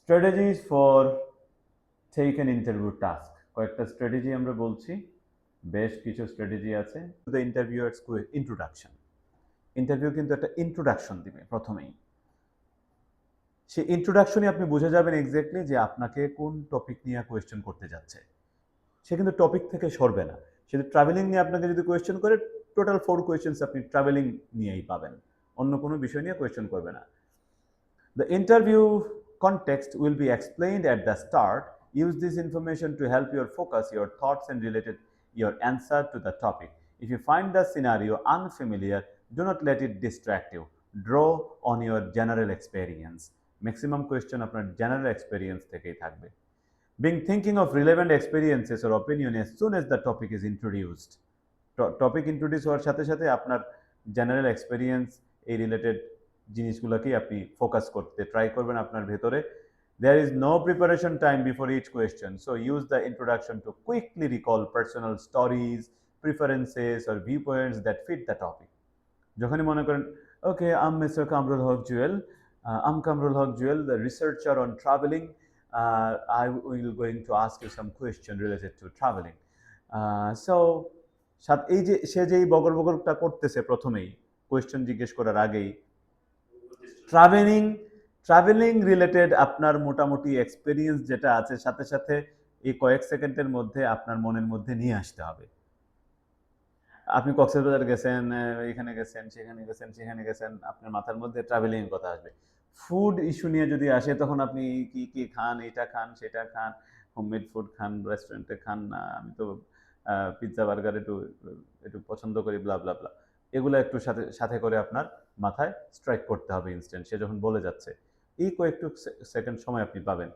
Strategies for take an interview task. কয়েকটা strategy আমরা বলছি, বেশ কিছু স্ট্র্যাটেজি আছে। The ইন্টারভিউয়ার্স introduction. ইন্টারভিউ কিন্তু একটা ইন্ট্রোডাকশন দিবে প্রথমেই। সেই ইন্ট্রোডাকশনে আপনি বুঝে যাবেন এক্স্যাক্টলি যে আপনাকে কোন টপিক নিয়ে কোয়েশ্চেন করতে যাচ্ছে। সে কিন্তু টপিক থেকে সরবে না। সে ট্রাভেলিং নিয়ে আপনাকে যদি কোয়েশ্চেন করে, টোটাল 4 কোয়েশ্চেন্স আপনি ট্রাভেলিং নিয়েই পাবেন, অন্য কোনো বিষয় নিয়ে কোয়েশ্চেন করবে না। The interview context will be explained at the start. Use this information to help you focus your thoughts and related your answer to the topic. If you find the scenario unfamiliar, do not let it distract you. Draw on your general experience. Maximum question আপনার general experience থেকেই থাকবে। Being thinking of relevant experiences or opinion as soon as the topic is introduced. Topic introduce হওয়ার সাথে সাথে আপনার general experience এই related জিনিসগুলোকেই আপনি focus করতে ট্রাই করবেন আপনার ভেতরে। There is no preparation time before each question, so use the introduction to quickly recall personal stories, preferences or viewpoints that fit the topic. যখনই মনে করেন, okay, I'm Mr. Kamrul Haq Jewel, I'm Kamrul Haq Jewel, the researcher on traveling. I will going to ask you some question related to traveling. So এই যে সে যেই বগর বগরটা করতেছে প্রথমেই question জিজ্ঞেস করার আগেই, ট্রাভেলিং ট্রাভেলিং রিলেটেড আপনার মোটামুটি এক্সপেরিয়েন্স যেটা আছে সাথে সাথে এই কয়েক সেকেন্ডের মধ্যে আপনার মনের মধ্যে নিয়ে আসতে হবে। আপনি কক্সবাজার গেছেন, এখানে গেছেন, সেখানে গেছেন, আপনার মাথার মধ্যে ট্রাভেলিং এর কথা আসবে। ফুড ইস্যু নিয়ে যদি আসে তখন আপনি কি কি খান, এটা খান, সেটা খান, হোমমেড ফুড খান, রেস্টুরেন্টে খান না, আমি তো পিৎজা বার্গার একটু একটু পছন্দ করি, ব্লা ব্লা ব্লা। এগুলো একটু সাথে সাথে করে আপনার মাথায় স্ট্রাইক করতে হবে ইনস্ট্যান্ট, সে যখন বলে যাচ্ছে। এই কয়েকটু সেকেন্ড সময় আপনি পাবেন।